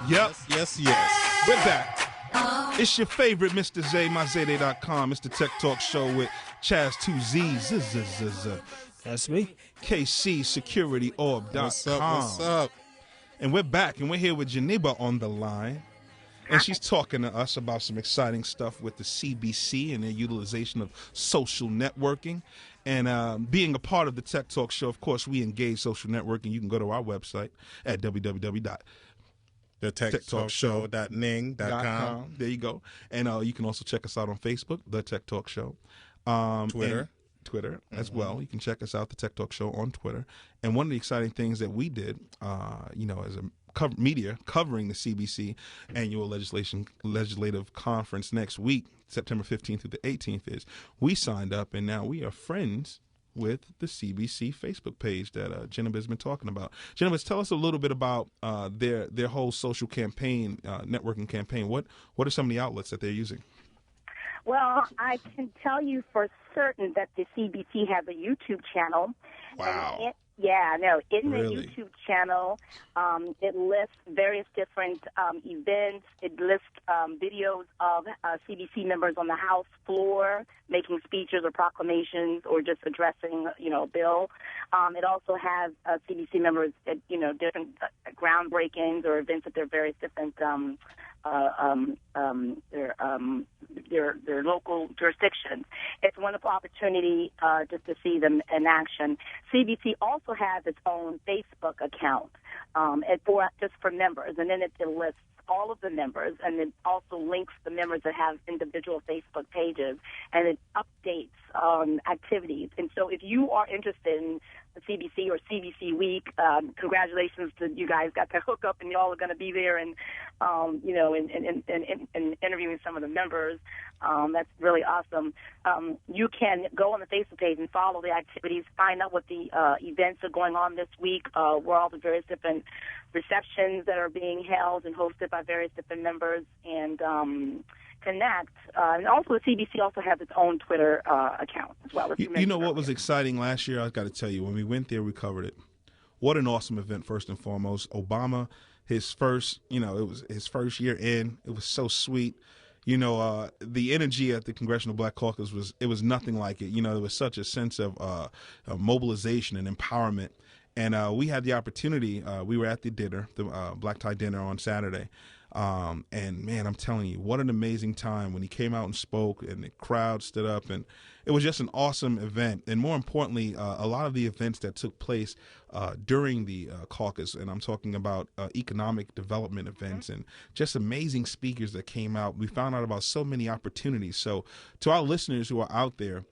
Yep. Yes. We're back. It's your favorite Mr. Zay, myzayday.com. It's the Tech Talk Show with Chaz 2Z. That's me. KCSecurityOrb.com. What's up? And we're back, and we're here with Janiba on the line. And she's talking to us about some exciting stuff with the CBC and their utilization of social networking. And being a part of the Tech Talk Show, of course, we engage social networking. You can go to our website at thetechtalkshow.ning.com. There you go. And you can also check us out on Facebook, The Tech Talk Show. Twitter as well. You can check us out, The Tech Talk Show, on Twitter. And one of the exciting things that we did, as a media covering the CBC annual legislative conference next week, September 15th through the 18th, is we signed up, and now we are friends with the CBC Facebook page that Jennifer has been talking about. Jennifer, tell us a little bit about their whole social campaign, networking campaign. What are some of the outlets that they're using? Well, I can tell you for certain that the CBC has a YouTube channel. Wow. In the Really? YouTube channel, it lists various different events. It lists videos of CBC members on the House floor making speeches or proclamations or just addressing, a bill. It also has CBC members at, different groundbreakings or events at their various different their local jurisdictions. It's a wonderful opportunity just to see them in action. CBC also has its own Facebook account just for members, and then it lists all of the members, and it also links the members that have individual Facebook pages, and it updates activities. And so if you are interested in CBC or CBC Week, congratulations to you guys, got to hook up, and y'all are going to be there and interviewing some of the members. That's really awesome. You can go on the Facebook page and follow the activities, find out what the events are going on this week, where all the various different receptions that are being held and hosted by various different members, and connect. And also the CBC also has its own Twitter account as well. You know what was exciting last year? I've got to tell you, when we went there, we covered it. What an awesome event, first and foremost. Obama, his first, it was his first year in. It was so sweet. The energy at the Congressional Black Caucus was nothing like it. There was such a sense of mobilization and empowerment. And we had the opportunity. We were at the dinner, the Black Tie dinner on Saturday. And man, I'm telling you, what an amazing time when he came out and spoke and the crowd stood up, and it was just an awesome event. And more importantly, a lot of the events that took place during the caucus, and I'm talking about economic development events and just amazing speakers that came out. We found out about so many opportunities. So to our listeners who are out there,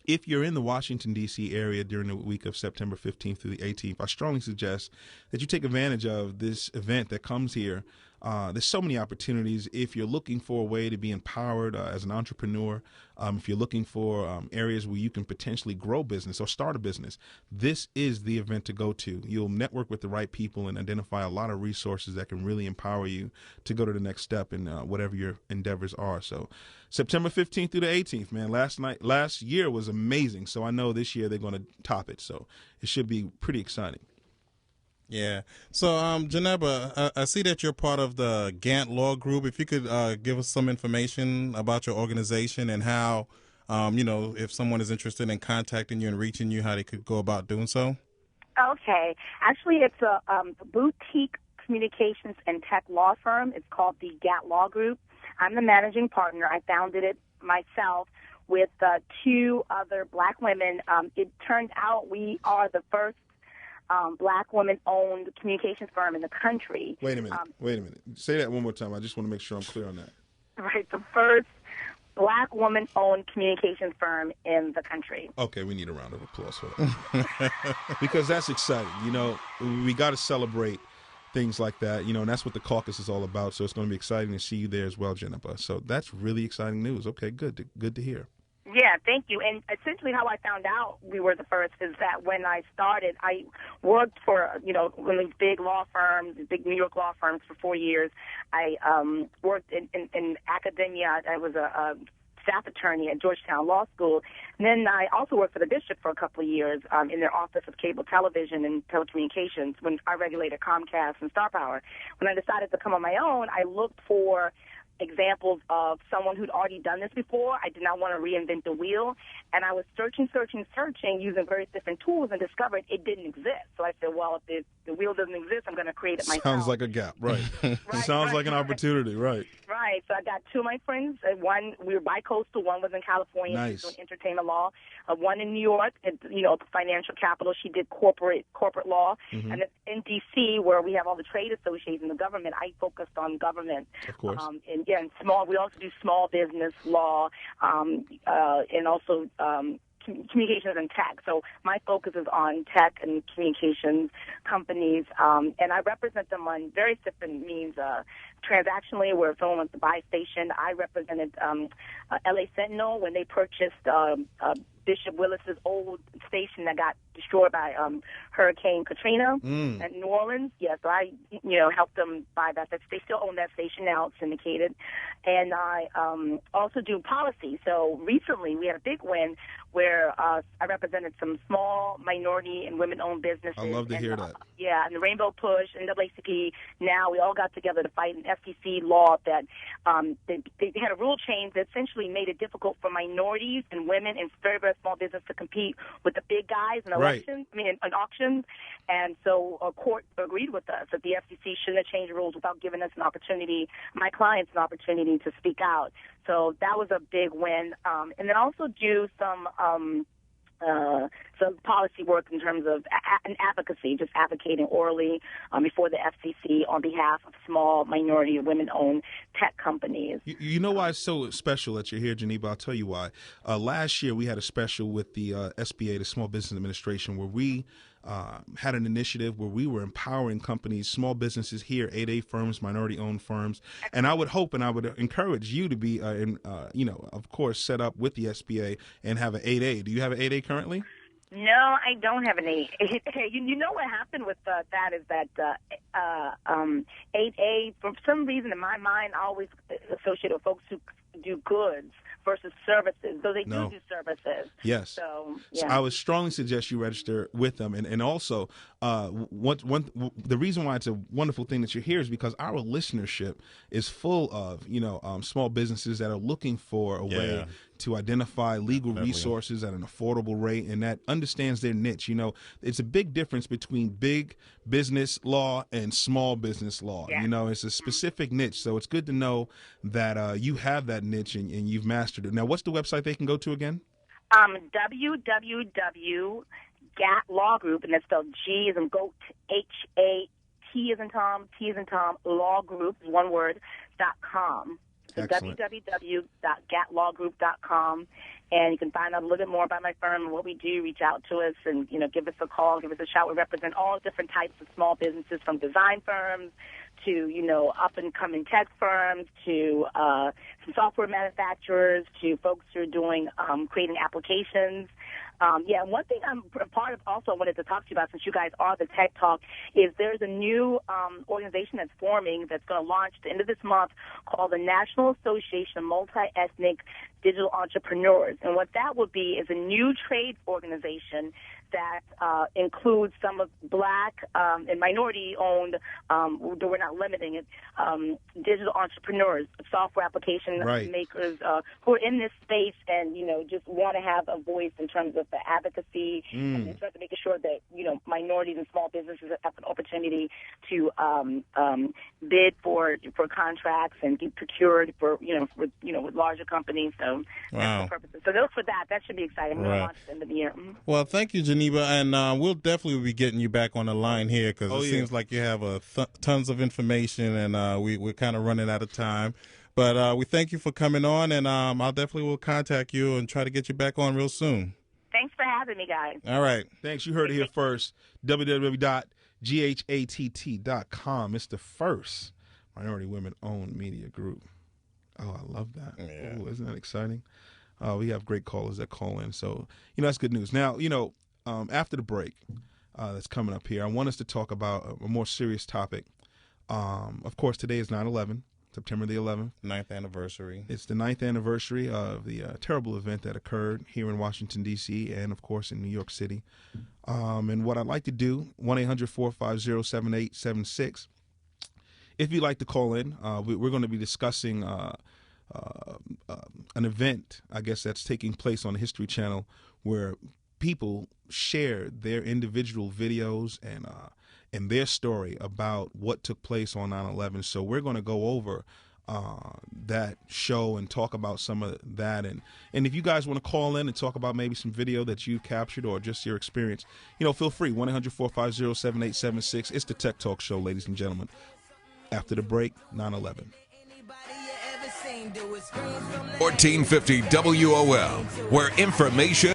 if you're in the Washington, D.C. area during the week of September 15th through the 18th, I strongly suggest that you take advantage of this event that comes here. There's so many opportunities. If you're looking for a way to be empowered as an entrepreneur, if you're looking for areas where you can potentially grow business or start a business, this is the event to go to. You'll network with the right people and identify a lot of resources that can really empower you to go to the next step in whatever your endeavors are. So September 15th through the 18th, man, last year was amazing. So I know this year they're going to top it. So it should be pretty exciting. Yeah. So, Janeba, I see that you're part of the Gantt Law Group. If you could give us some information about your organization and how, if someone is interested in contacting you and reaching you, how they could go about doing so. Okay. Actually, it's a boutique communications and tech law firm. It's called the Gantt Law Group. I'm the managing partner. I founded it myself with two other black women. It turned out we are the first black woman-owned communications firm in the country. Wait a minute. Say that one more time. I just want to make sure I'm clear on that. Right, the first black woman-owned communications firm in the country. Okay, we need a round of applause for that. Because that's exciting. We got to celebrate things like that, and that's what the caucus is all about. So it's going to be exciting to see you there as well, Jennifer. So that's really exciting news. Okay, good to hear. Yeah, thank you. And essentially how I found out we were the first is that when I started, I worked for, one of these big law firms, big New York law firms for 4 years. I worked in academia. I was a staff attorney at Georgetown Law School. And then I also worked for the district for a couple of years in their Office of Cable Television and Telecommunications when I regulated Comcast and Star Power. When I decided to come on my own, I looked for examples of someone who'd already done this before. I did not want to reinvent the wheel. And I was searching using various different tools and discovered it didn't exist. So I said, well, if the wheel doesn't exist, I'm going to create it myself. Sounds like a gap, right. Sounds like an opportunity, right. Right. So I got two of my friends. One, we were bi-coastal. One was in California. Nice. She was doing entertainment law. One in New York, the financial capital. She did corporate law. Mm-hmm. And in D.C., where we have all the trade associations in the government, I focused on government. Of course. And small. We also do small business law, and also communications and tech. So my focus is on tech and communications companies, and I represent them on various different means. Transactionally, where someone wants to buy a station, I represented L.A. Sentinel when they purchased Bishop Willis's old station that got destroyed by Hurricane Katrina at New Orleans. Yeah, so I, helped them buy that. They still own that station now. It's syndicated. And I also do policy. So recently we had a big win where I represented some small minority and women-owned businesses. I love to hear that. Yeah, and the Rainbow Push, NAACP, now we all got together to fight an FCC law that they had a rule change that essentially made it difficult for minorities and women and very, very small business to compete with the big guys in elections, in auctions. And so a court agreed with us that the FCC shouldn't have changed the rules without giving us an opportunity, my clients an opportunity to speak out. So that was a big win. And then also do some policy work in terms of an advocacy, just advocating orally before the FCC on behalf of small minority women-owned tech companies. You know why it's so special that you're here, Geneva? I'll tell you why. Last year we had a special with the SBA, the Small Business Administration, where we had an initiative where we were empowering companies, small businesses here, 8A firms, minority-owned firms. And I would hope and I would encourage you to be, of course, set up with the SBA and have an 8A. Do you have an 8A currently? No, I don't have an 8. You know what happened with that is that 8A, for some reason in my mind, I always associate with folks who do goods versus services, though they do services. Yes. So I would strongly suggest you register with them. And also, the reason why it's a wonderful thing that you're here is because our listenership is full of, small businesses that are looking for a way to identify legal resources at an affordable rate and that understands their niche. It's a big difference between big business law and small business law. Yeah. It's a specific niche. So it's good to know that you have that niche and you've mastered it. Now, what's the website they can go to again? www.GAT Law Group, and that's spelled G as in goat, H-A-T as in Tom, T as in Tom, Law Group, one word, .com. So www.gatlawgroup.com, and you can find out a little bit more about my firm and what we do. Reach out to us and, give us a call, give us a shout. We represent all different types of small businesses, from design firms to, up-and-coming tech firms to some software manufacturers to folks who are doing creating applications. One thing I'm a part of also I wanted to talk to you about, since you guys are the Tech Talk, is there's a new organization that's forming that's going to launch at the end of this month called the National Association of Multi-Ethnic Digital Entrepreneurs. And what that would be is a new trade organization that includes some of Black and minority-owned, we're not limiting it, digital entrepreneurs, software application makers who are in this space and, just want to have a voice in terms of the advocacy and in terms of making sure that, minorities and small businesses have an opportunity to bid for contracts and get procured for, with larger companies. So that's the purpose. So look for that. That should be exciting. We'll launch at the end of the year. Mm-hmm. Well, thank you, Geneva, and we'll definitely be getting you back on the line here because it seems like you have tons of information, and we're kind of running out of time. But we thank you for coming on, and I'll definitely will contact you and try to get you back on real soon. Thanks for having me, guys. All right. Thanks. You heard it here first. www.ghatt.com. It's the first minority women-owned media group. Oh, I love that. Yeah. Ooh, isn't that exciting? We have great callers that call in. So, that's good news. Now, after the break that's coming up here, I want us to talk about a more serious topic. Of course, today is 9/11. September the 11th. 9th anniversary. It's the 9th anniversary of the terrible event that occurred here in Washington, D.C., and, of course, in New York City. And what I'd like to do, 1-800-450-7876. If you'd like to call in, we're going to be discussing an event, I guess, that's taking place on the History Channel where people share their individual videos and their story about what took place on 9/11. So we're going to go over that show and talk about some of that. And if you guys want to call in and talk about maybe some video that you captured or just your experience, feel free. 1-800-450-7876. It's the Tech Talk Show, ladies and gentlemen. After the break, 9/11. 1450 WOL, where information